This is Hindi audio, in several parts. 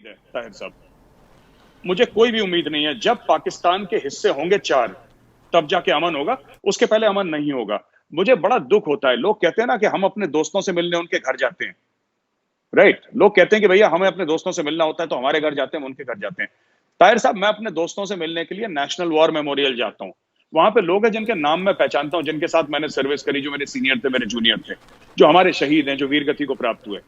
उम्मीद है ताहिर साहब, मुझे कोई भी उम्मीद नहीं है। जब पाकिस्तान के हिस्से होंगे 4 तब जाके अमन होगा, उसके पहले अमन नहीं होगा। मुझे बड़ा दुख होता है, लोग कहते हैं ना कि हम अपने दोस्तों से मिलने उनके घर जाते हैं, राइट? लोग कहते हैं कि भैया हमें अपने दोस्तों से मिलना होता है तो हमारे घर जाते हैं, हम उनके घर जाते हैं। ताहिर साहब, मैं अपने दोस्तों से मिलने के लिए नेशनल वॉर मेमोरियल जाता हूं। वहां पे लोग हैं जिनके नाम मैं पहचानता हूं, जिनके साथ मैंने सर्विस करी, जो मेरे सीनियर थे, मेरे जूनियर थे, जो हमारे शहीद हैं, जो वीर गति को प्राप्त हुए।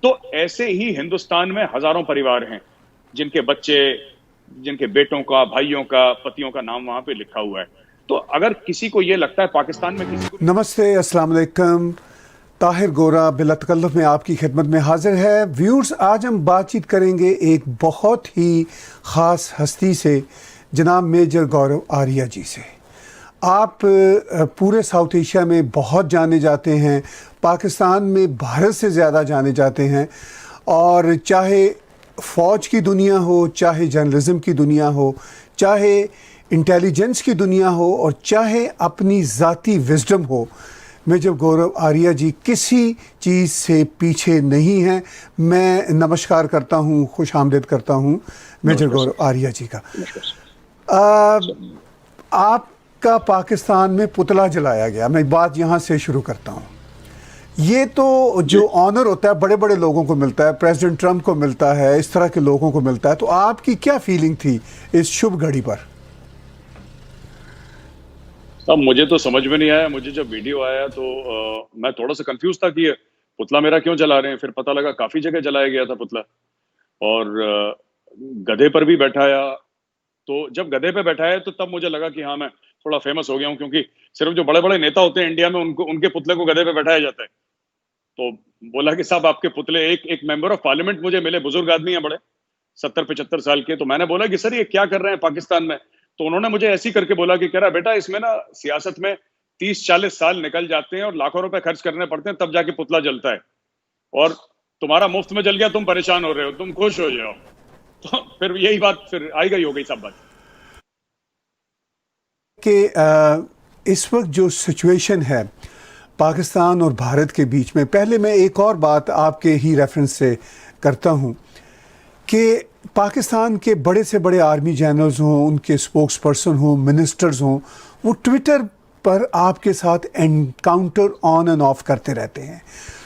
तो ऐसे ही हिंदुस्तान में हजारों परिवार हैं जिनके बच्चे, जिनके बेटों का, भाइयों का, पतियों का नाम वहां पे लिखा हुआ है। तो अगर किसी को ये लगता है पाकिस्तान में किसी को... नमस्ते, अस्सलाम वालेकुम। ताहिर गोरा बिलतकल्लुफ़ में आपकी खिदमत में हाजिर है। व्यूअर्स, आज हम बातचीत करेंगे एक बहुत ही ख़ास हस्ती से, जनाब मेजर गौरव आर्या जी से। आप पूरे साउथ एशिया में बहुत जाने जाते हैं, पाकिस्तान में भारत से ज़्यादा जाने जाते हैं, और चाहे फ़ौज की दुनिया हो, चाहे जर्नलिज़म की दुनिया हो, चाहे इंटेलिजेंस की दुनिया हो, और चाहे अपनी ज़ाती विज़डम हो, मेजर गौरव आर्या जी किसी चीज़ से पीछे नहीं हैं। मैं नमस्कार करता हूँ, खुश आमदीद करता हूँ मेजर गौरव आर्या जी का। आपका पाकिस्तान में पुतला जलाया गया, मैं बात यहाँ से शुरू करता हूँ। ये तो जो ऑनर होता है बड़े बड़े लोगों को मिलता है, प्रेसिडेंट ट्रंप को मिलता है, इस तरह के लोगों को मिलता है। तो आपकी क्या फीलिंग थी इस शुभ घड़ी पर? अब मुझे तो समझ में नहीं आया। मुझे जब वीडियो आया तो मैं थोड़ा सा कंफ्यूज था कि ये पुतला मेरा क्यों जला रहे हैं। फिर पता लगा काफी जगह जलाया गया था पुतला, और गधे पर भी बैठाया। तो जब गधे पे बैठाया तो तब मुझे लगा कि हाँ, मैं थोड़ा फेमस हो गया हूँ, क्योंकि सिर्फ जो बड़े बड़े नेता होते हैं इंडिया में उनको, उनके पुतले को गधे पे बैठाया जाता है। तो बोला कि साहब आपके पुतले, एक मेंबर ऑफ पार्लियामेंट मुझे मिले, बुजुर्ग आदमी है बड़े, 70-75 साल के। तो मैंने बोला कि सर ये क्या कर रहे हैं पाकिस्तान में? तो उन्होंने मुझे ऐसी करके बोला कि कह रहा बेटा, इसमें ना सियासत में 30-40 साल निकल जाते हैं और लाखों रुपए खर्च करने पड़ते हैं, तब जाके पुतला जलता है, और तुम्हारा मुफ्त में जल गया, तुम परेशान हो रहे हो, तुम खुश हो जाओ। तो फिर यही बात फिर आई गई हो गई सब बात कि इस वक्त जो सिचुएशन है पाकिस्तान और भारत के बीच में, पहले मैं एक और बात आपके ही रेफरेंस से करता हूं कि पाकिस्तान के बड़े से बड़े आर्मी जनरल्स हों, उनके स्पोक्स पर्सन हों, मिनिस्टर्स हों, वो ट्विटर पर आपके साथ एनकाउंटर ऑन एंड ऑफ करते रहते हैं।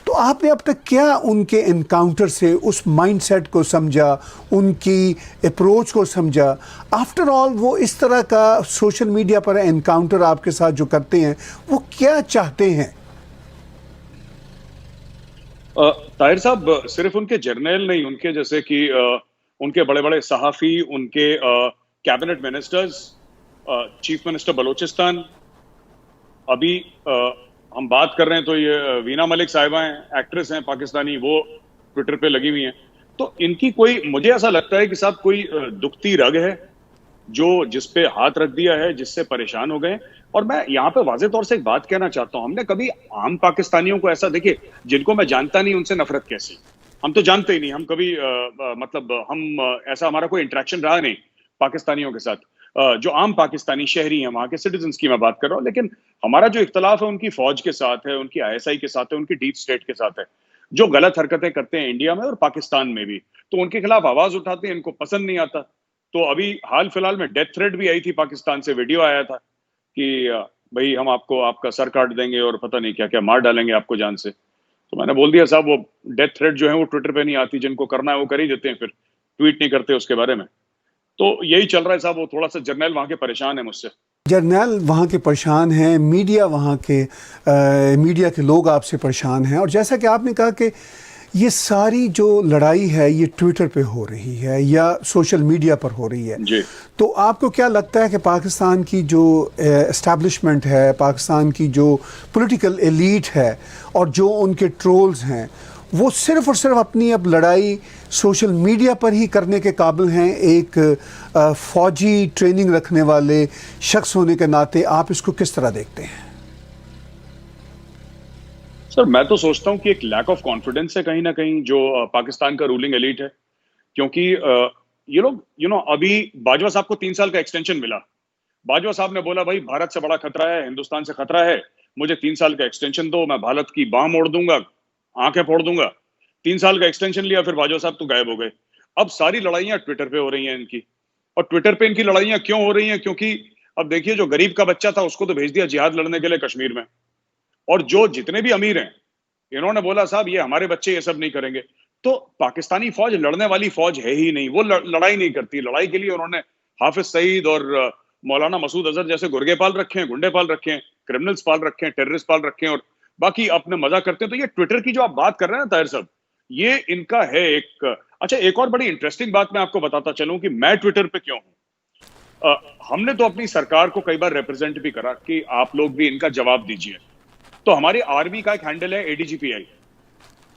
तो आपने अब तक क्या उनके एनकाउंटर से उस माइंडसेट को समझा, उनकी अप्रोच को समझा? आफ्टर ऑल वो इस तरह का सोशल मीडिया पर एनकाउंटर आपके साथ जो करते हैं, वो क्या चाहते हैं? ताहिर साहब, सिर्फ उनके जर्नल नहीं, उनके जैसे कि उनके बड़े बड़े सहाफ़ी, उनके cabinet ministers, chief minister Balochistan, अभी हम बात कर रहे हैं तो ये वीना मलिक साहिबा हैं, एक्ट्रेस हैं पाकिस्तानी, वो ट्विटर पे लगी हुई हैं। तो इनकी कोई, मुझे ऐसा लगता है कि साहब कोई दुखती रग है जो जिस पे हाथ रख दिया है, जिससे परेशान हो गए। और मैं यहाँ पे वाज़ेह तौर से एक बात कहना चाहता हूँ, हमने कभी आम पाकिस्तानियों को ऐसा, देखिए जिनको मैं जानता नहीं उनसे नफरत कैसे, हम तो जानते ही नहीं, हम कभी मतलब हम ऐसा हमारा कोई इंटरेक्शन रहा नहीं पाकिस्तानियों के साथ। जो आम पाकिस्तानी शहरी हैं, वहाँ के सिटीजन्स की मैं बात कर रहा हूँ, लेकिन हमारा जो इख्तलाफ है उनकी फौज के साथ है, उनकी ISI के साथ है, उनकी डीप स्टेट के साथ है, जो गलत हरकतें करते हैं इंडिया में और पाकिस्तान में भी, तो उनके खिलाफ आवाज उठाते हैं, इनको पसंद नहीं आता। तो अभी हाल फिलहाल में डेथ थ्रेट भी आई थी पाकिस्तान से, वीडियो आया था कि भाई हम आपको, आपका सर काट देंगे और पता नहीं क्या क्या, मार डालेंगे आपको जान से। तो मैंने बोल दिया साहब, वो डेथ थ्रेट जो है वो ट्विटर पे नहीं आती, जिनको करना है वो कर ही देते हैं, फिर ट्वीट नहीं करते उसके बारे में। तो यही चल रहा है साहब। वो थोड़ा सा जर्नल वहां के परेशान है मुझसे, जर्नल वहाँ के परेशान हैं, मीडिया वहाँ के मीडिया के लोग आपसे परेशान हैं। और जैसा कि आपने कहा कि ये सारी जो लड़ाई है ये ट्विटर पे हो रही है या सोशल मीडिया पर हो रही है जी। तो आपको क्या लगता है कि पाकिस्तान की जो एस्टैब्लिशमेंट है, पाकिस्तान की जो पॉलिटिकल एलीट है और जो उनके ट्रोल्स हैं, वो सिर्फ और सिर्फ अपनी अब लड़ाई सोशल मीडिया पर ही करने के काबिल हैं? एक फौजी ट्रेनिंग रखने वाले शख्स होने के नाते आप इसको किस तरह देखते हैं? सर, मैं तो सोचता हूँ कि एक लैक ऑफ कॉन्फिडेंस है कहीं ना कहीं जो पाकिस्तान का रूलिंग एलीट है। क्योंकि ये लोग अभी बाजवा साहब को 3 साल का एक्सटेंशन मिला। बाजवा साहब ने बोला भाई भारत से बड़ा खतरा है, हिंदुस्तान से खतरा है, मुझे 3 साल का एक्सटेंशन दो, मैं भारत की बाह मोड़ दूंगा, आंखें फोड़ दूंगा। 3 साल का एक्सटेंशन लिया, फिर बाजवा साहब तो गायब हो गए। अब सारी लड़ाइयां ट्विटर पे हो रही हैं इनकी। और ट्विटर पे इनकी लड़ाइयां क्यों हो रही हैं? क्योंकि अब देखिए, जो गरीब का बच्चा था उसको तो भेज दिया जिहाद लड़ने के लिए कश्मीर में, और जो जितने भी अमीर हैं, इन्होंने बोला साहब ये हमारे बच्चे ये सब नहीं करेंगे। तो पाकिस्तानी फौज लड़ने वाली फौज है ही नहीं, वो लड़ाई नहीं करती। लड़ाई के लिए उन्होंने हाफिज सईद और मौलाना मसूद अजहर जैसे गुर्गे पाल रखे हैं, गुंडे पाल रखे हैं, क्रिमिनल्स पाल रखे हैं, टेररिस्ट पाल रखे हैं, और बाकी अपने मजा करते हैं। तो ये ट्विटर की जो आप बात कर रहे हैं ना ताहिर साहब, ये इनका है एक। अच्छा, एक और बड़ी इंटरेस्टिंग बात मैं आपको बताता चलूं कि मैं ट्विटर पे क्यों हूं। हमने तो अपनी सरकार को कई बार रिप्रेजेंट भी करा कि आप लोग भी इनका जवाब दीजिए। तो हमारी आर्मी का एक हैंडल है एडीजीपीआई।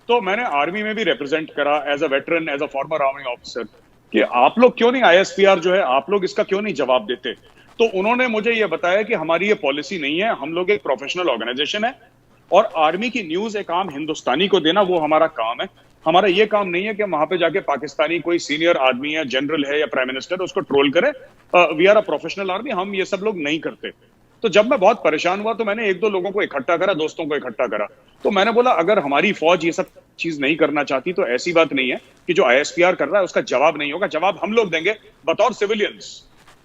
तो मैंने आर्मी में भी रिप्रेजेंट करा as a veteran, as a former army officer, कि आप लोग क्यों नहीं, आईएसपीआर जो है, आप लोग इसका क्यों नहीं जवाब देते। तो उन्होंने मुझे यह बताया कि हमारी ये पॉलिसी नहीं है, हम लोग एक प्रोफेशनल ऑर्गेनाइजेशन है, और आर्मी की न्यूज एक आम हिंदुस्तानी को देना वो हमारा काम है। हमारा ये काम नहीं है कि हम वहां पे जाके पाकिस्तानी कोई सीनियर आदमी है, जनरल है या प्राइम मिनिस्टर, उसको ट्रोल करे। We are a professional army, हम ये सब लोग नहीं करते। तो जब मैं बहुत परेशान हुआ तो मैंने एक दो लोगों को इकट्ठा करा, दोस्तों को इकट्ठा करा। तो मैंने बोला अगर हमारी फौज ये सब चीज नहीं करना चाहती तो ऐसी बात नहीं है कि जो आईएसपीआर कर रहा है उसका जवाब नहीं होगा। जवाब हम लोग देंगे बतौर सिविलियंस,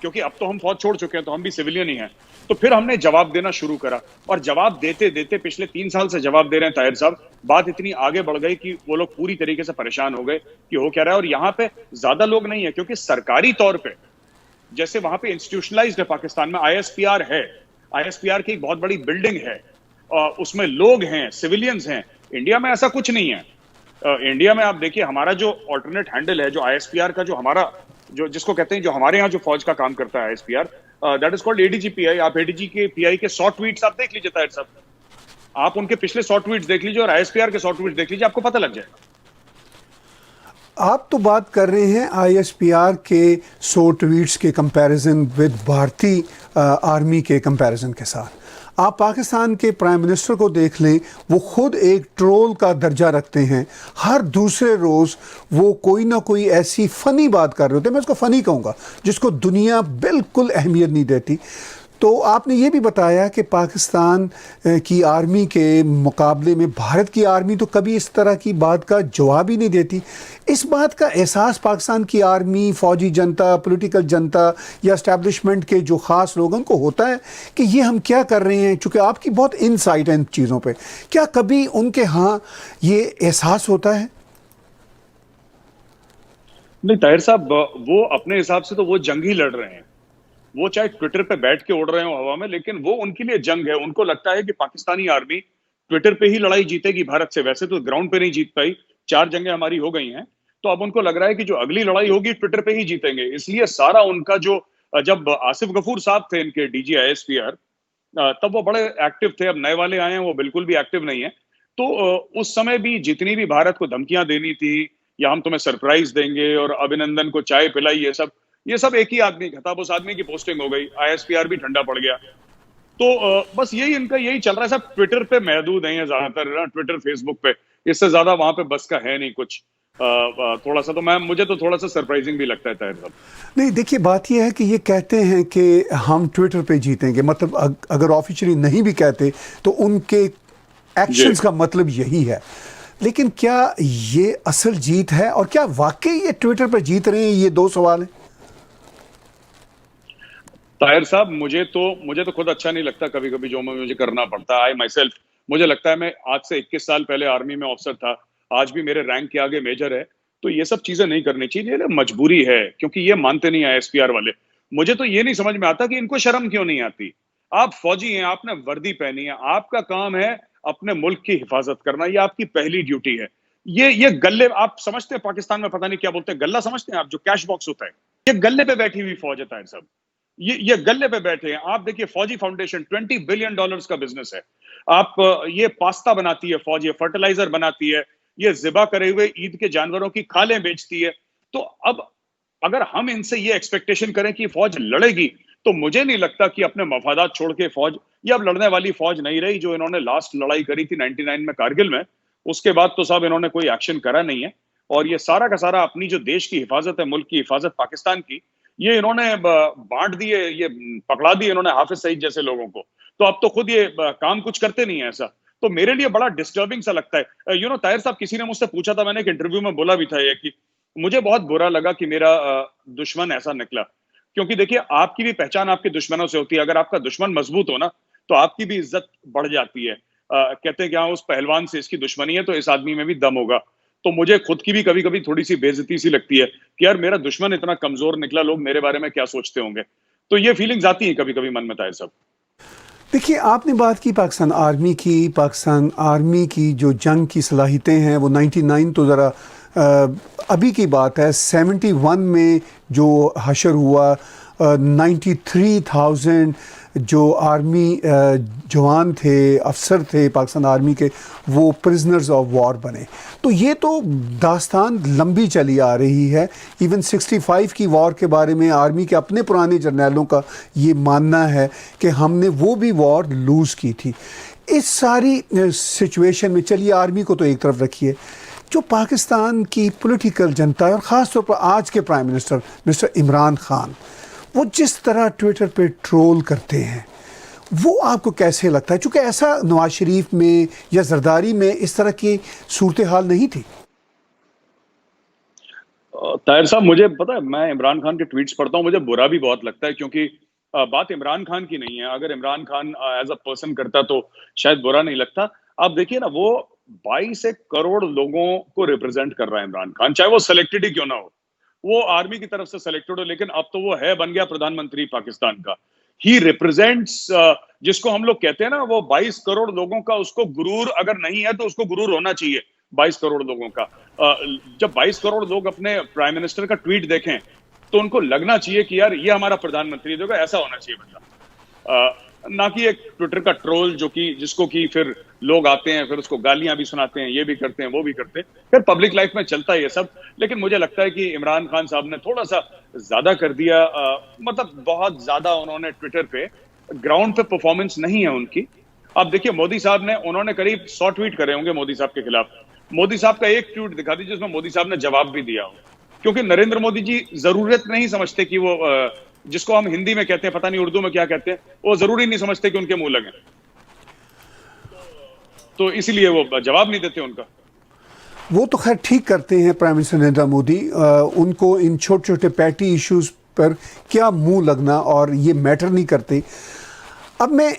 क्योंकि अब तो हम फौज छोड़ चुके हैं, तो हम भी सिविलियन ही हैं। तो फिर हमने जवाब देना शुरू करा, और जवाब देते देते पिछले 3 साल से जवाब दे रहे हैं ताहिर साहब। बात इतनी आगे बढ़ गई कि वो लोग पूरी तरीके से परेशान हो गए कि हो क्या रहा है। और यहाँ पे ज्यादा लोग नहीं है, क्योंकि सरकारी तौर पे जैसे वहां पे इंस्टीट्यूशनलाइज्ड है, पाकिस्तान में आईएसपीआर है, आईएसपीआर की एक बहुत बड़ी बिल्डिंग है, उसमें लोग हैं, सिविलियंस हैं। इंडिया में ऐसा कुछ नहीं है। इंडिया में आप देखिए, हमारा जो ऑल्टरनेट हैंडल है, जो आईएसपीआर का, जो हमारा, जो जिसको कहते हैं, जो हमारे यहाँ जो फौज का काम करता है आईएसपीआर, दैट इज कॉल्ड एडीजीपीआई। आप एडीजीपीआई के 100 ट्वीट्स आप देख लीजिए ताहिर साहब, आप उनके पिछले 100 ट्वीट्स देख लीजिए और आईएसपीआर के 100 ट्वीट्स देख लीजिए, आपको पता लग जाएगा। आप तो बात कर रहे हैं आईएसपीआर के 100 ट्वीट्स के कंपैरिजन विद भारतीय आर्मी के कंपैरिजन के साथ। आप पाकिस्तान के प्राइम मिनिस्टर को देख लें, वो खुद एक ट्रोल का दर्जा रखते हैं। हर दूसरे रोज़ वो कोई ना कोई ऐसी फ़नी बात कर रहे होते हैं, मैं उसको फ़नी कहूँगा, जिसको दुनिया बिल्कुल अहमियत नहीं देती। तो आपने ये भी बताया कि पाकिस्तान की आर्मी के मुकाबले में भारत की आर्मी तो कभी इस तरह की बात का जवाब ही नहीं देती। इस बात का एहसास पाकिस्तान की आर्मी, फौजी जनता, पॉलिटिकल जनता या एस्टैब्लिशमेंट के जो ख़ास लोगों को होता है कि ये हम क्या कर रहे हैं? चूँकि आपकी बहुत इनसाइट है इन चीज़ों पे, क्या कभी उनके यहाँ ये एहसास होता है? नहीं ताहिर साहब, वो अपने हिसाब से तो वो जंग ही लड़ रहे हैं। वो चाहे ट्विटर पे बैठ के उड़ रहे हो हवा में, लेकिन वो उनके लिए जंग है। उनको लगता है कि पाकिस्तानी आर्मी ट्विटर पे ही लड़ाई जीतेगी भारत से। वैसे तो ग्राउंड पे नहीं जीत पाई, 4 जंगें हमारी हो गई हैं। तो अब उनको लग रहा है कि जो अगली लड़ाई होगी ट्विटर पे ही जीतेंगे। इसलिए सारा उनका जो, जब आसिफ गफूर साहब थे इनके डीजी आईएसपीआर, तब वो बड़े एक्टिव थे। अब नए वाले आए हैं, वो बिल्कुल भी एक्टिव नहीं है। तो उस समय भी जितनी भी भारत को धमकियां देनी थी, या हम तुम्हें सरप्राइज देंगे और अभिनंदन को चाय पिलाई, ये सब एक ही आदमी था। उस आदमी की पोस्टिंग हो गई, आईएसपीआर भी ठंडा पड़ गया। तो बस यही इनका यही चल रहा है। सब ट्विटर पे महदूद हैं ज्यादातर ना, ट्विटर फेसबुक पे, इससे ज्यादा वहां पे बस का है नहीं कुछ। थोड़ा सा तो मुझे तो थोड़ा सा सरप्राइजिंग भी लगता है ताहिर साहब। नहीं, देखिए बात यह है कि ये कहते हैं कि हम ट्विटर पे जीतेंगे, मतलब अगर ऑफिशियली नहीं भी कहते तो उनके एक्शंस का मतलब यही है। लेकिन क्या ये असल जीत है, और क्या वाकई ये ट्विटर पर जीत रहे हैं? ये 2 सवाल हैं ताहिर साहब। मुझे तो खुद अच्छा नहीं लगता कभी कभी जो मुझे करना पड़ता है। माई सेल्फ, मुझे लगता है, मैं आज से 21 साल पहले आर्मी में ऑफिसर था, आज भी मेरे रैंक के आगे मेजर है। तो ये सब चीजें नहीं करनी चाहिए, ये मजबूरी है, क्योंकि ये मानते नहीं आईएसपीआर वाले। मुझे तो ये नहीं समझ में आता कि इनको शर्म क्यों नहीं आती। आप फौजी हैं, आपने वर्दी पहनी है, आपका काम है अपने मुल्क की हिफाजत करना, ये आपकी पहली ड्यूटी है। ये गल्ले, आप समझते हैं पाकिस्तान में पता नहीं क्या बोलते हैं, गल्ला समझते हैं आप, जो कैश बॉक्स होता है, ये गल्ले पे बैठी हुई फौज है ताहिर साहब। ये गल्ले पे बैठे हैं। आप देखिए, फौजी फाउंडेशन $20 बिलियन का बिजनेस है। आप ये पास्ता बनाती है फौज, ये फर्टिलाइजर बनाती है, ये जिबा करे हुए ईद के जानवरों की खालें बेचती है। तो अब अगर हम इनसे ये एक्सपेक्टेशन करें कि फौज लड़ेगी, तो मुझे नहीं लगता कि अपने मफादात छोड़ के फौज, ये अब लड़ने वाली फौज नहीं रही। जो इन्होंने लास्ट लड़ाई करी थी 99 में कारगिल में, उसके बाद तो साहब इन्होंने कोई एक्शन करा नहीं है। और ये सारा का सारा अपनी जो देश की हिफाजत है, मुल्क की हिफाजत पाकिस्तान की, ये इन्होंने बांट दिए, ये पकड़ा दिए इन्होंने हाफिज सईद जैसे लोगों को। तो अब तो खुद ये काम कुछ करते नहीं है ऐसा। तो मेरे लिए बड़ा डिस्टर्बिंग सा लगता है। ताहिर साहब, किसी ने मुझसे पूछा था, मैंने एक इंटरव्यू में बोला भी था ये कि मुझे बहुत बुरा लगा कि मेरा दुश्मन ऐसा निकला, क्योंकि देखिए आपकी भी पहचान आपके दुश्मनों से होती है। अगर आपका दुश्मन मजबूत हो ना, तो आपकी भी इज्जत बढ़ जाती है। कहते हैं कि हाँ, उस पहलवान से इसकी दुश्मनी है तो इस आदमी में भी दम होगा। तो मुझे खुद की भी कभी-कभी थोड़ी-सी बेइज्जती सी लगती है कि यार मेरा दुश्मन इतना कमजोर निकला, लोग मेरे बारे में क्या सोचते होंगे। तो ये फीलिंग्स आती हैं कभी-कभी मन में ताहिर साहब। देखिए, आपने बात की पाकिस्तान आर्मी की जो जंग की सलाहियतें हैं वो 99 तो ज़रा अभी की बात है। 71 में जो हशर हुआ, 93,000 जो आर्मी जवान थे, अफसर थे पाकिस्तान आर्मी के, वो प्रिजनर्स ऑफ वॉर बने। तो ये तो दास्तान लंबी चली आ रही है। इवन 65 की वॉर के बारे में आर्मी के अपने पुराने जर्नैलों का ये मानना है कि हमने वो भी वॉर लूज़ की थी। इस सारी सिचुएशन में चलिए आर्मी को तो एक तरफ रखिए, जो पाकिस्तान की पॉलिटिकल जनता है और ख़ास तौर पर आज के prime minister mister Imran Khan, वो जिस तरह ट्विटर पे ट्रोल करते हैं, वो आपको कैसे लगता है? चूँकि ऐसा नवाज शरीफ में या जरदारी में इस तरह की सूरत हाल नहीं थी। ताहिर साहब, मुझे पता है, मैं इमरान खान के ट्वीट्स पढ़ता हूँ, मुझे बुरा भी बहुत लगता है, क्योंकि बात इमरान खान की नहीं है। अगर Imran Khan as a person करता तो शायद बुरा नहीं लगता। आप देखिए ना, वो 22 करोड़ लोगों को रिप्रेजेंट कर रहा है इमरान खान, चाहे वो सिलेक्टेड ही क्यों ना हो। वो आर्मी की तरफ से सिलेक्टेड हो, लेकिन अब तो वो है बन गया प्रधानमंत्री पाकिस्तान का। ही रिप्रेजेंट्स, जिसको हम लोग कहते हैं ना, वो 22 करोड़ लोगों का, उसको गुरूर अगर नहीं है तो उसको गुरूर होना चाहिए 22 करोड़ लोगों का। जब 22 करोड़ लोग अपने प्राइम मिनिस्टर का ट्वीट देखें तो उनको लगना चाहिए कि यार ये हमारा प्रधानमंत्री देखो, ऐसा होना चाहिए बंदा। ना कि एक ट्विटर का ट्रोल जो कि जिसको कि फिर लोग आते हैं, फिर उसको गालियां भी सुनाते हैं, ये भी करते हैं, वो भी करते हैं, फिर पब्लिक लाइफ में चलता है ये सब। लेकिन मुझे लगता है कि इमरान खान साहब ने थोड़ा सा ज्यादा कर दिया। मतलब बहुत ज्यादा उन्होंने ट्विटर पे, ग्राउंड पे परफॉर्मेंस नहीं है उनकी। अब देखिए, मोदी साहब ने, उन्होंने करीब 100 ट्वीट करे होंगे मोदी साहब के खिलाफ। मोदी साहब का एक ट्वीट दिखा दीजिए जिसमें मोदी साहब ने जवाब भी दिया हो, क्योंकि नरेंद्र मोदी जी जरूरत नहीं समझते कि वो जिसको हम हिंदी में कहते हैं, पता नहीं उर्दू में क्या कहते हैं, वो जरूरी नहीं समझते कि उनके मुंह लगे, तो इसीलिए वो जवाब नहीं देते उनका। वो तो खैर ठीक करते हैं प्राइम मिनिस्टर नरेंद्र मोदी। उनको इन छोटे छोटे पैटी इश्यूज पर क्या मुंह लगना, और ये मैटर नहीं करते। अब मैं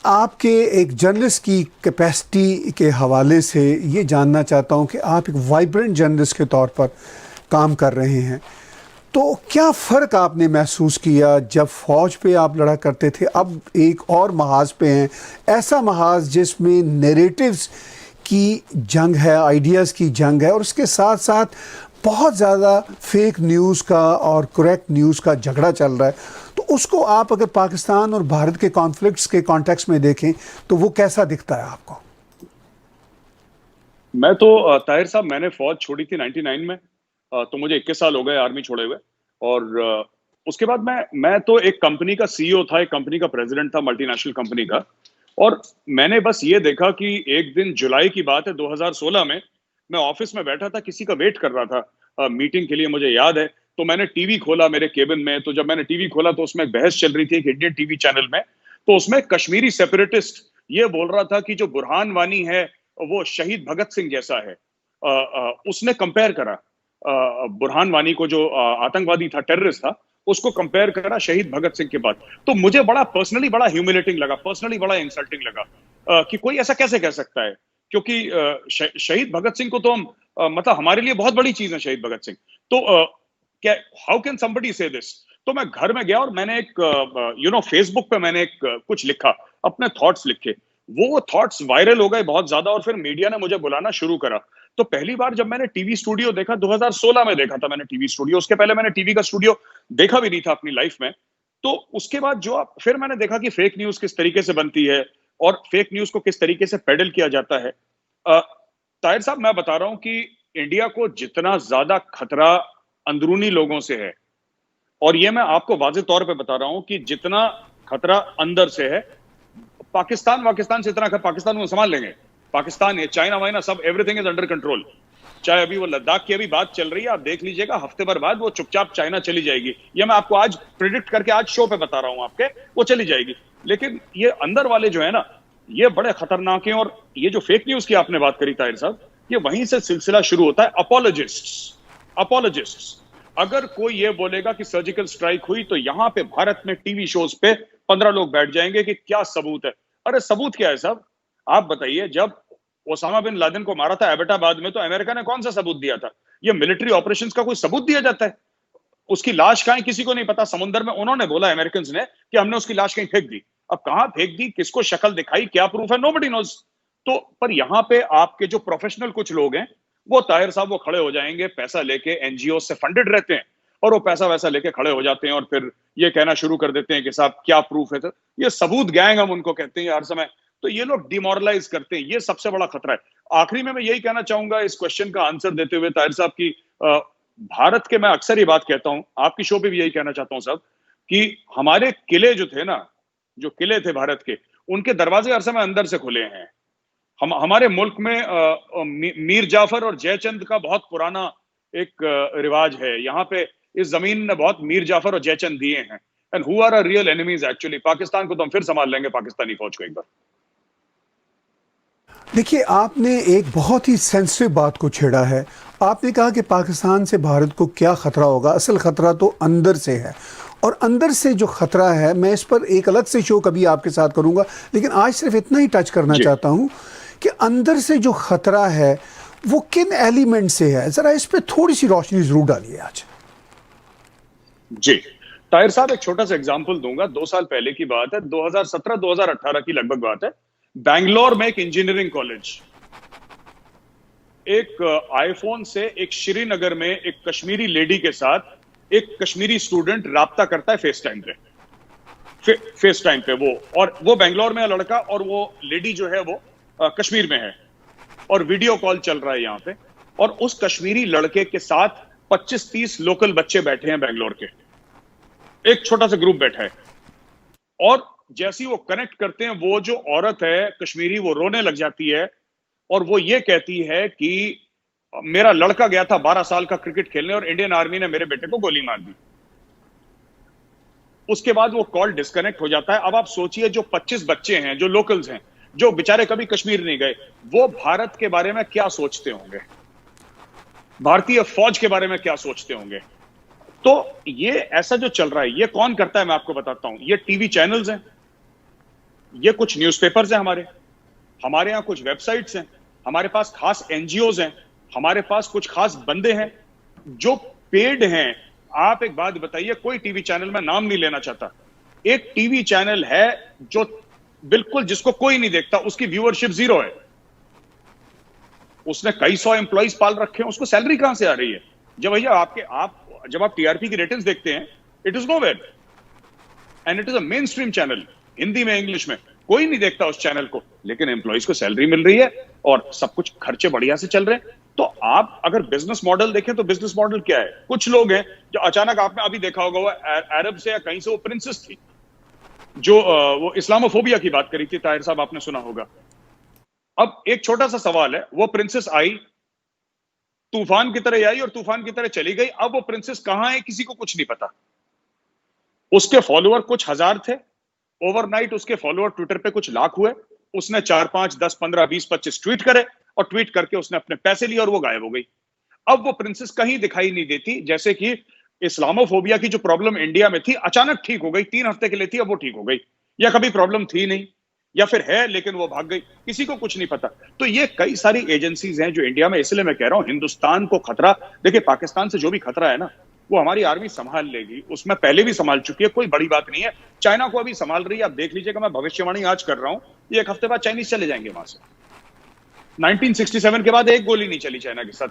आपके एक जर्नलिस्ट की कैपेसिटी के हवाले से ये जानना चाहता हूँ कि आप एक वाइब्रेंट जर्नलिस्ट के तौर पर काम कर रहे हैं, तो क्या फ़र्क आपने महसूस किया जब फ़ौज पे आप लड़ा करते थे, अब एक और महाज पे हैं, ऐसा महाज जिसमें नैरेटिव्स की जंग है, आइडियाज़ की जंग है, और उसके साथ साथ बहुत ज़्यादा फेक न्यूज़ का और करेक्ट न्यूज़ का झगड़ा चल रहा है। तो उसको आप अगर पाकिस्तान और भारत के कॉन्फ्लिक्ट्स के कॉन्टेक्स्ट में देखें तो वो कैसा दिखता है आपको? मैं तो ताहिर साहब, मैंने फौज छोड़ी थी 99 में, तो मुझे 21 साल हो गए आर्मी छोड़े हुए। और उसके बाद मैं तो एक कंपनी का सीईओ था, एक कंपनी का प्रेसिडेंट था, मल्टीनेशनल कंपनी का। और मैंने बस ये देखा कि एक दिन जुलाई की बात है 2016 में, मैं ऑफिस में बैठा था, किसी का वेट कर रहा था मीटिंग के लिए, मुझे याद है। तो मैंने टीवी खोला मेरे केबिन में, तो जब मैंने टीवी खोला तो उसमें बहस चल रही थी एक इंडियन टीवी चैनल में। तो उसमें कश्मीरी सेपरेटिस्ट ये बोल रहा था कि जो बुरहान वानी है वो शहीद भगत सिंह जैसा है। उसने कंपेयर करा बुरहान वानी को, जो आतंकवादी था, टेररिस्ट था, उसको कंपेयर करा शहीद भगत सिंह के बाद। तो मुझे बड़ा पर्सनली बड़ा ह्यूमिलेटिंग लगा, पर्सनली बड़ा इंसल्टिंग लगा कि कोई ऐसा कैसे कह सकता है, क्योंकि शहीद भगत सिंह को तो हम मतलब हमारे लिए बहुत बड़ी चीज है शहीद भगत सिंह। तो क्या, हाउ कैन समबडी से दिस? तो मैं घर में गया और मैंने एक फेसबुक पे मैंने एक कुछ लिखा, अपने थॉट्स लिखे। वो थॉट्स वायरल हो गए बहुत ज्यादा, और फिर मीडिया ने मुझे बुलाना शुरू करा। तो पहली बार जब मैंने टीवी स्टूडियो देखा, 2016 में देखा था मैंने टीवी स्टूडियो, उसके पहले मैंने टीवी का स्टूडियो देखा भी नहीं था अपनी लाइफ में। तो उसके बाद फिर मैंने देखा कि फेक न्यूज किस तरीके से बनती है और फेक न्यूज को किस तरीके से पेडल किया जाता है। ताहिर साहब, मैं बता रहा हूं कि इंडिया को जितना ज्यादा खतरा अंदरूनी लोगों से है, और ये मैं आपको वाज़ेह तौर पे बता रहा हूं कि जितना खतरा अंदर से है, पाकिस्तान से इतना, पाकिस्तान को संभाल लेंगे। पाकिस्तान है, चाइना वाइना सब, एवरीथिंग इज अंडर कंट्रोल। चाहे अभी वो लद्दाख की अभी बात चल रही है, आप देख लीजिएगा, हफ्ते भर बाद वो चुपचाप चाइना चली जाएगी। ये मैं आपको आज प्रिडिक्ट करके आज शो पे बता रहा हूं आपके, वो चली जाएगी। लेकिन ये अंदर वाले जो है ना, ये बड़े खतरनाक हैं। और ये जो फेक न्यूज की आपने बात करी ताहिर साहब, ये वहीं से सिलसिला शुरू होता है। अपोलोजिस्ट्स, अपोलोजिस्ट्स। अगर कोई ये बोलेगा कि सर्जिकल स्ट्राइक हुई तो यहां पे भारत में टीवी शोज पे 15 लोग बैठ जाएंगे कि क्या सबूत है। अरे सबूत क्या है साहब? आप बताइए, जब ओसामा बिन लादेन को मारा था एबटाबाद में तो अमेरिका ने कौन सा सबूत दिया था? ये मिलिट्री ऑपरेशंस का कोई सबूत दिया जाता है? उसकी लाश कहां है किसी को नहीं पता। समुद्र में उन्होंने बोला अमेरिकन ने कि हमने उसकी लाश कहीं फेंक दी। अब कहां फेंक दी, किसको शक्ल दिखाई, क्या प्रूफ है, नोबडी नोज। तो पर यहां पे आपके जो प्रोफेशनल कुछ लोग हैं, वो ताहिर साहब वो खड़े हो जाएंगे, पैसा लेके एनजीओ से फंडेड रहते हैं, और वो पैसा वैसा लेके खड़े हो जाते हैं और फिर ये कहना शुरू कर देते हैं कि साहब क्या प्रूफ है। तो ये सबूत गैंग हम उनको कहते हैं हर समय। तो ये लोग डिमोरलाइज करते हैं, ये सबसे बड़ा खतरा है। आखिरी में मैं यही कहना चाहूंगा इस क्वेश्चन का आंसर देते हुए ताहिर साहब की, भारत के, मैं अक्सर ये बात कहता हूं, आपकी शो पे भी यही कहना चाहता हूं साहब, कि हमारे किले जो थे ना, जो किले थे भारत के, उनके दरवाजे हर समय अंदर से खुले हैं। हमारे मुल्क में मीर जाफर और जयचंद का बहुत पुराना एक रिवाज है। यहाँ पे इस जमीन ने बहुत मीर जाफर और जयचंद दिए हैं। And who are our real enemies actually? Pakistan को तो हम फिर संभाल लेंगे, पाकिस्तानी फौज को एक बार। देखिए, आपने एक बहुत ही सेंसिटिव बात को छेड़ा है। आपने कहा कि पाकिस्तान से भारत को क्या खतरा होगा। असल खतरा तो अंदर से है, और अंदर से जो खतरा है, मैं इस पर एक अलग से शो कभी आपके साथ करूंगा, लेकिन आज सिर्फ इतना ही टच करना चाहता हूं कि अंदर से जो खतरा है वो किन एलिमेंट से है, जरा इस पर थोड़ी सी रोशनी जरूर डालिए आज। जी ताहिर साहब, एक छोटा सा एग्जांपल दूंगा। 2 साल पहले की बात है, 2017-2018 की लगभग बात है। बैंगलोर में एक इंजीनियरिंग कॉलेज, एक आईफोन से एक श्रीनगर में एक कश्मीरी लेडी के साथ एक कश्मीरी स्टूडेंट राब्ता करता है फेस टाइम पे वो, और वो बैंगलोर में है लड़का, और वो लेडी जो है वो कश्मीर में है, और वीडियो कॉल चल रहा है यहाँ पे। और उस कश्मीरी लड़के के साथ 25-30 लोकल बच्चे बैठे हैं बैंगलोर के, एक छोटा सा ग्रुप बैठा है। और जैसी वो कनेक्ट करते हैं, वो जो औरत है कश्मीरी, वो रोने लग जाती है, और वो ये कहती है कि मेरा लड़का गया था 12 साल का क्रिकेट खेलने और इंडियन आर्मी ने मेरे बेटे को गोली मार दी। उसके बाद वो कॉल डिस्कनेक्ट हो जाता है। अब आप सोचिए, जो 25 बच्चे हैं, जो लोकल्स हैं, जो बेचारे कभी कश्मीर नहीं गए, वो भारत के बारे में क्या सोचते होंगे, भारतीय फौज के बारे में क्या सोचते होंगे। तो ये ऐसा जो चल रहा है, ये कौन करता है मैं आपको बताता हूं। ये टीवी चैनल्स हैं, ये कुछ न्यूज़पेपर्स हैं, हमारे यहां कुछ वेबसाइट्स हैं, हमारे पास खास एनजीओज हैं, हमारे पास कुछ खास बंदे हैं जो पेड हैं। आप एक बात बताइए, कोई टीवी चैनल में नाम नहीं लेना चाहता, एक टीवी चैनल है जो बिल्कुल, जिसको कोई नहीं देखता, उसकी व्यूअरशिप 0 है, उसने कई 100 एम्प्लॉइज पाल रखे हैं, उसको सैलरी कहां से आ रही है? जब भैया जब आप टीआरपी की रेटिंग्स देखते हैं, it is nowhere, and it is a main stream channel, Hindi में, इंग्लिश में, कोई नहीं देखता उस चैनल को, लेकिन एम्प्लॉइज को सैलरी मिल रही है और सब कुछ खर्चे बढ़िया से चल रहे हैं। तो आप अगर बिजनेस मॉडल देखें तो बिजनेस मॉडल क्या है? कुछ लोग हैं जो अचानक, आपने अभी देखा होगा, वो अरब से या कहीं से वो प्रिंसेस थी, जो वो इस्लामोफोबिया की बात करी थी, ताहिर साहब आपने सुना होगा। अब एक छोटा सा सवाल है, वो प्रिंसेस आई, तूफान की तरह आई और तूफान की तरह चली गई। अब वो प्रिंसेस कहां है किसी को कुछ नहीं पता। उसके फॉलोअर कुछ हजार थे, ओवरनाइट उसके फॉलोअर ट्विटर पे कुछ लाख हुए, उसने 4, 5, 10, 15, 20, 25 ट्वीट करे, और ट्वीट करके उसने अपने पैसे लिए और वो गायब हो गई। अब वो प्रिंसेस कहीं दिखाई नहीं देती। जैसे कि इस्लामोफोबिया की जो प्रॉब्लम इंडिया में थी, अचानक ठीक हो गई, 3 हफ्ते के लिए थी, अब वो ठीक हो गई, या कभी प्रॉब्लम थी नहीं, या फिर है लेकिन वो भाग गई, किसी को कुछ नहीं पता। तो ये कई सारी एजेंसीज हैं जो इंडिया में, इसलिए मैं कह रहा हूं हिंदुस्तान को खतरा, देखिए पाकिस्तान से जो भी खतरा है ना, वो हमारी आर्मी संभाल लेगी, उसमें पहले भी संभाल चुकी है, कोई बड़ी बात नहीं है। चाइना को अभी संभाल रही है, आप देख लीजिएगा, मैं भविष्यवाणी आज कर रहा हूं, ये 1 हफ्ते बाद चाइनीज चले जाएंगे वहां से। 1967 के बाद एक गोली नहीं चली चाइना के साथ,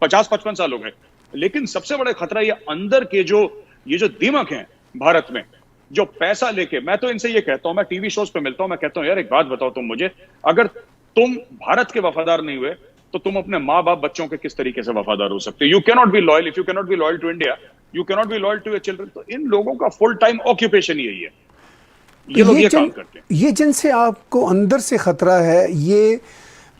50-55 साल हो गए। लेकिन सबसे बड़ा खतरा ये अंदर के ये जो दिमाग हैं भारत में, जो पैसा लेके, मैं तो इनसे ये कहता हूं, मैं टीवी शोज पे मिलता हूं, मैं कहता हूं यार एक बात बताओ तुम मुझे, अगर तुम भारत के वफादार नहीं हुए तो तुम अपने माँ बाप बच्चों के किस तरीके से वफादार हो सकते हो? You can not be loyal, if you can not be loyal to India, you can not be loyal to your children. तो इन लोगों का फुल टाइम ऑक्यूपेशन यही है, ये लोग ये काम करते हैं। ये जिनसे आपको अंदर से खतरा है, ये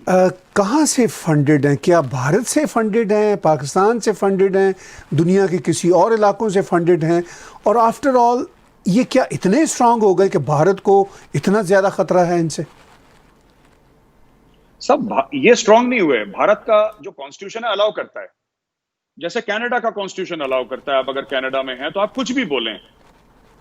कहाँ से फंडेड हैं? क्या भारत से फंडेड हैं, पाकिस्तान से फंडेड हैं, दुनिया के किसी और इलाकों से फंडेड हैं? और आफ्टर ऑल ये क्या इतने स्ट्रांग हो गए कि भारत को इतना ज्यादा खतरा है इनसे? सब ये स्ट्रांग नहीं हुए। भारत का जो कॉन्स्टिट्यूशन है अलाउ करता है, जैसे कनाडा का कॉन्स्टिट्यूशन अलाउ करता है, आप अगर कनाडा में हैं तो आप कुछ भी बोलें,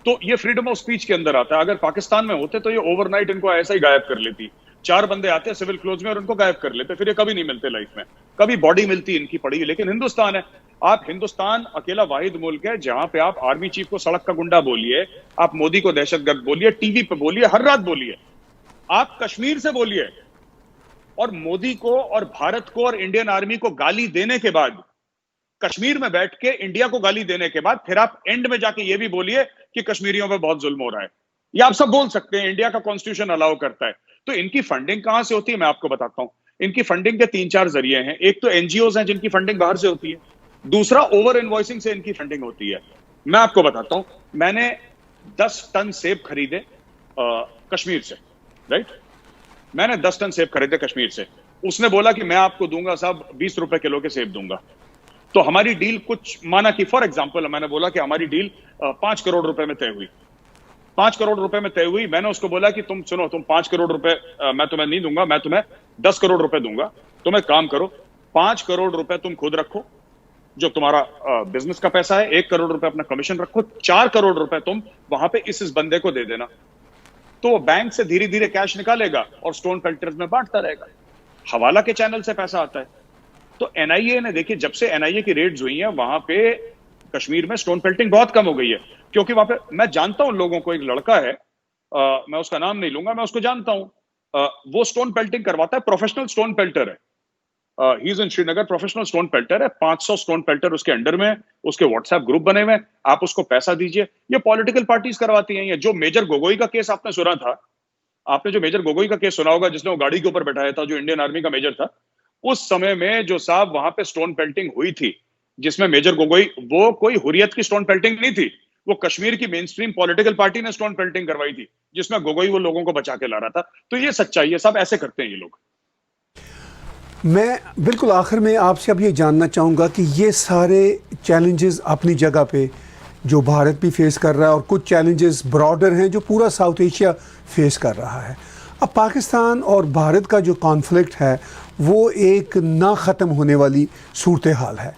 तो ये फ्रीडम ऑफ स्पीच के अंदर आता है। अगर पाकिस्तान में होते तो ये ओवरनाइट इनको ऐसा ही गायब कर लेती। 4 बंदे आते हैं सिविल क्लोज में और उनको गायब कर लेते, फिर ये कभी नहीं मिलते लाइफ में, कभी बॉडी मिलती इनकी पड़ी। लेकिन हिंदुस्तान है, आप हिंदुस्तान अकेला वाहिद मुल्क है जहां पे आप आर्मी चीफ को सड़क का गुंडा बोलिए, आप मोदी को दहशतगर्द बोलिए, टीवी पे बोलिए, हर रात बोलिए, आप कश्मीर से बोलिए, और मोदी को और भारत को और इंडियन आर्मी को गाली देने के बाद, कश्मीर में बैठ के इंडिया को गाली देने के बाद, फिर आप एंड में जाके ये भी बोलिए कि कश्मीरियों पे बहुत जुल्म हो रहा है। ये आप सब बोल सकते हैं, इंडिया का कॉन्स्टिट्यूशन अलाउ करता है। तो इनकी फंडिंग कहां से होती है मैं आपको बताता हूं। इनकी फंडिंग के 3-4 जरिए हैं। एक तो एनजीओज हैं जिनकी फंडिंग बाहर से होती है, दूसरा ओवर इनवॉइसिंग से इनकी फंडिंग होती है। मैं आपको बताता हूं, मैंने 10 टन सेब खरीदे कश्मीर से, राइट? मैंने 10 टन सेब खरीदे कश्मीर से। उसने बोला कि मैं आपको दूंगा साहब 20 रुपए किलो के सेब दूंगा। तो हमारी डील कुछ माना कि फॉर एग्जांपल मैंने बोला कि हमारी डील 5 करोड़ रुपए में तय हुई। 5 करोड़ रुपए में तय हुई। मैंने उसको बोला कि तुम सुनो, तुम 5 करोड़ रुपए मैं तुम्हें नहीं दूंगा, मैं तुम्हें 10 करोड़ रुपए दूंगा। तुम एक काम करो, 5 करोड़ रुपए तुम खुद रखो जो तुम्हारा बिजनेस का पैसा है, 1 करोड़ रुपए अपना कमीशन रखो, 4 करोड़ रुपए तुम वहां पे इस बंदे को दे देना। तो वो बैंक से धीरे धीरे कैश निकालेगा और स्टोन पेल्टर्स में बांटता रहेगा। हवाला के चैनल से पैसा आता है। तो एनआईए ने, देखिए, जब से एनआईए की रेड्स हुई हैं वहां पे कश्मीर में स्टोन पेल्टिंग बहुत कम हो गई है, क्योंकि वहां पे मैं जानता हूं लोगों को। एक लड़का है, मैं उसका नाम नहीं लूंगा, मैं उसको जानता हूं, वो स्टोन पेल्टिंग करवाता है, प्रोफेशनल स्टोन पेल्टर है। He is in Srinagar, professional stone पेल्टर है। 500 स्टोन पेल्टर उसके अंडर में, उसके व्हाट्सएप ग्रुप बने हुए हैं। आप उसको पैसा दीजिए। ये पॉलिटिकल पार्टीज करवाती हैं। ये जो मेजर गोगोई का केस आपने सुना था, आपने जो मेजर गोगोई का केस सुना होगा, जिसने वो गाड़ी के ऊपर बैठाया था, जो इंडियन आर्मी का मेजर था, उस समय में जो साहब वहां पे स्टोन पेल्टिंग हुई थी, जिसमें मेजर गोगोई, वो कोई हुर्रियत की स्टोन पेल्टिंग नहीं थी, वो कश्मीर की मेन स्ट्रीम पॉलिटिकल पार्टी ने स्टोन पेल्टिंग करवाई थी, जिसमें गोगोई वो लोगों को बचा के ला रहा था। तो ये सच्चाई है, सब ऐसे करते हैं ये लोग। मैं बिल्कुल आखिर में आपसे अब ये जानना चाहूँगा कि ये सारे चैलेंजेस अपनी जगह पे जो भारत भी फेस कर रहा है और कुछ चैलेंजेस ब्रॉडर हैं जो पूरा साउथ एशिया फेस कर रहा है। अब पाकिस्तान और भारत का जो कॉन्फ्लिक्ट है वो एक ना ख़त्म होने वाली सूरत हाल है।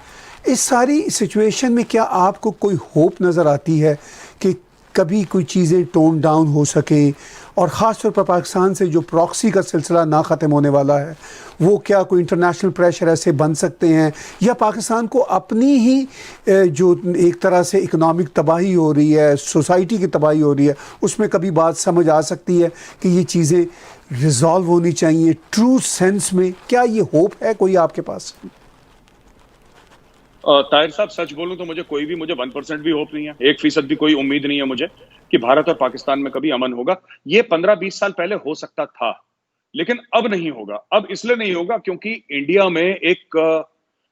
इस सारी सिचुएशन में क्या आपको कोई होप नज़र आती है कि कभी कोई चीज़ें टोन डाउन हो सके, और ख़ास तौर पर पाकिस्तान से जो प्रॉक्सी का सिलसिला ना ख़त्म होने वाला है, वो क्या कोई इंटरनेशनल प्रेशर ऐसे बन सकते हैं, या पाकिस्तान को अपनी ही जो एक तरह से इकनॉमिक तबाही हो रही है, सोसाइटी की तबाही हो रही है, उसमें कभी बात समझ आ सकती है कि ये चीज़ें रिजॉल्व होनी चाहिए ट्रू सेंस में? क्या ये होप है कोई आपके पास? ताहिर साहब, सच बोलूं तो मुझे 1% भी होप नहीं है, 1% भी कोई उम्मीद नहीं है मुझे कि भारत और पाकिस्तान में कभी अमन होगा। ये 15-20 साल पहले हो सकता था, लेकिन अब नहीं होगा। अब इसलिए नहीं होगा क्योंकि इंडिया में एक,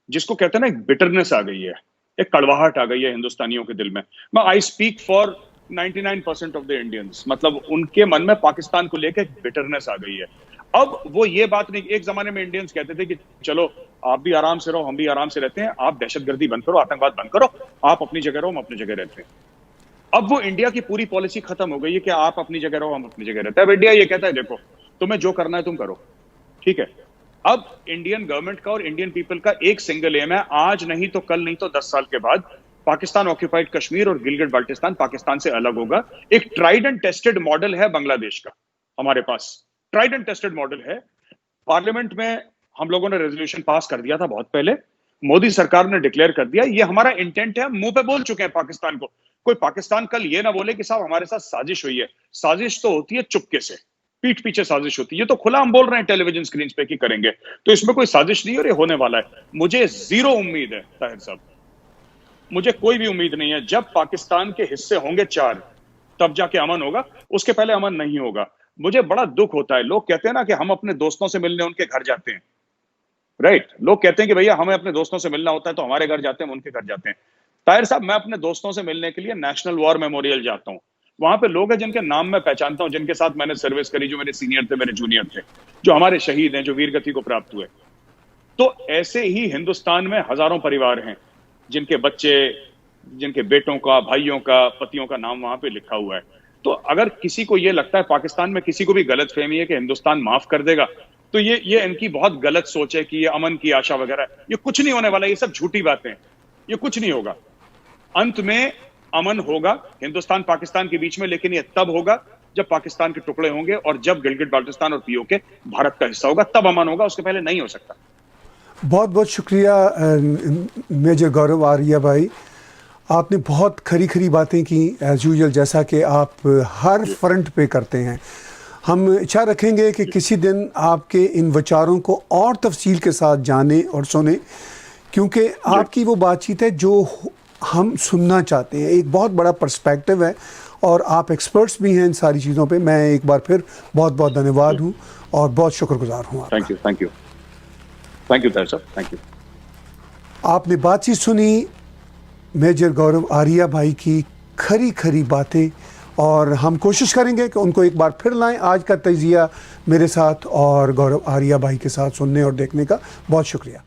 जिसको कहते हैं ना, एक बिटरनेस आ गई है, एक कड़वाहट आ गई है हिंदुस्तानियों के दिल में। मैं I speak for 99% of the Indians, मतलब उनके मन में पाकिस्तान को लेकर बिटरनेस आ गई है। अब वो ये बात नहीं, एक जमाने में इंडियंस कहते थे कि चलो आप भी आराम से रहो, हम भी आराम से रहते हैं, आप दहशतगर्दी बंद करो, आतंकवाद बंद करो, आप अपनी जगह रहो, हम अपनी जगह रहते हैं। अब वो इंडिया की पूरी पॉलिसी खत्म हो गई है कि आप अपनी जगह रहो, हम अपनी जगह रहते हैं। अब इंडिया ये कहता है देखो, तुम्हें जो करना है तुम करो, ठीक है। अब इंडियन गवर्नमेंट का और इंडियन पीपल का एक सिंगल एम है, आज नहीं तो कल, नहीं तो 10 साल के बाद पाकिस्तान ऑक्यूपाइड कश्मीर और गिलगिट बाल्टिस्तान पाकिस्तान से अलग होगा। एक ट्राइड एंड टेस्टेड मॉडल है बांग्लादेश का हमारे पास, ट्राइड एंड टेस्टेड मॉडल है। पार्लियामेंट में हम लोगों ने रेजोल्यूशन पास कर दिया था बहुत पहले, मोदी सरकार ने डिक्लेयर कर दिया, ये हमारा इंटेंट है, मुंह पे बोल चुके हैं पाकिस्तान को। कोई पाकिस्तान कल ये ना बोले कि साहब हमारे साथ साजिश हुई है। साजिश तो होती है चुपके से, पीठ पीछे साजिश होती है। ये तो खुला हम बोल रहे हैं टेलीविजन स्क्रीन पे कि करेंगे, तो इसमें कोई साजिश नहीं है और ये होने वाला है। मुझे जीरो उम्मीद है ताहिर साहब, मुझे कोई भी उम्मीद नहीं है। जब पाकिस्तान के हिस्से होंगे 4, तब जाके अमन होगा, उसके पहले अमन नहीं होगा। मुझे बड़ा दुख होता है, लोग कहते हैं ना कि हम अपने दोस्तों से मिलने उनके घर जाते हैं, राइट? लोग कहते हैं कि भैया हमें अपने दोस्तों से मिलना होता है तो हमारे घर जाते हैं, हम उनके घर जाते हैं। ताहिर साहब, मैं अपने दोस्तों से मिलने के लिए नेशनल वॉर मेमोरियल जाता हूं। वहां पे लोग हैं जिनके नाम मैं पहचानता हूं, जिनके साथ मैंने सर्विस करी, जो मेरे सीनियर थे, मेरे जूनियर थे, जो हमारे शहीद हैं, जो वीरगति को प्राप्त हुए। तो ऐसे ही हिंदुस्तान में हजारों परिवार हैं जिनके बच्चे, जिनके बेटों का, भाइयों का, पतियों का नाम वहां पे लिखा हुआ है। तो अगर किसी को ये लगता है पाकिस्तान में किसी को भी गलतफहमी है कि हिंदुस्तान माफ कर देगा, तो ये इनकी बहुत गलत सोच है कि ये अमन की आशा वगैरह, ये कुछ नहीं होने वाला, ये सब झूठी बातें हैं। ये कुछ नहीं होगा। अंत में अमन होगा हिंदुस्तान पाकिस्तान के बीच में, लेकिन ये तब होगा जब पाकिस्तान के टुकड़े होंगे और जब गिलगित बाल्टिस्तान और पीओके भारत का हिस्सा होगा, तब अमन होगा, उसके पहले नहीं हो सकता। बहुत बहुत शुक्रिया मेजर गौरव आर्या भाई, आपने बहुत खरी खरी बातें की एज यूजुअल, जैसा कि आप हर फ्रंट पे करते हैं। हम इच्छा रखेंगे कि किसी दिन आपके इन विचारों को और तफसील के साथ जाने और सुने, क्योंकि आपकी वो बातचीत है जो हम सुनना चाहते हैं। एक बहुत बड़ा पर्सपेक्टिव है और आप एक्सपर्ट्स भी हैं इन सारी चीज़ों पे। मैं एक बार फिर बहुत बहुत धन्यवाद हूँ और बहुत शुक्रगुजार हूँ आपका। Thank you, thank you, thank you Tahir साहब, थैंक यू। आपने बातचीत सुनी मेजर गौरव आर्या भाई की खरी खरी बातें, और हम कोशिश करेंगे कि उनको एक बार फिर लाएं आज का तजिया मेरे साथ और गौरव आर्या भाई के साथ सुनने और देखने का। बहुत शुक्रिया।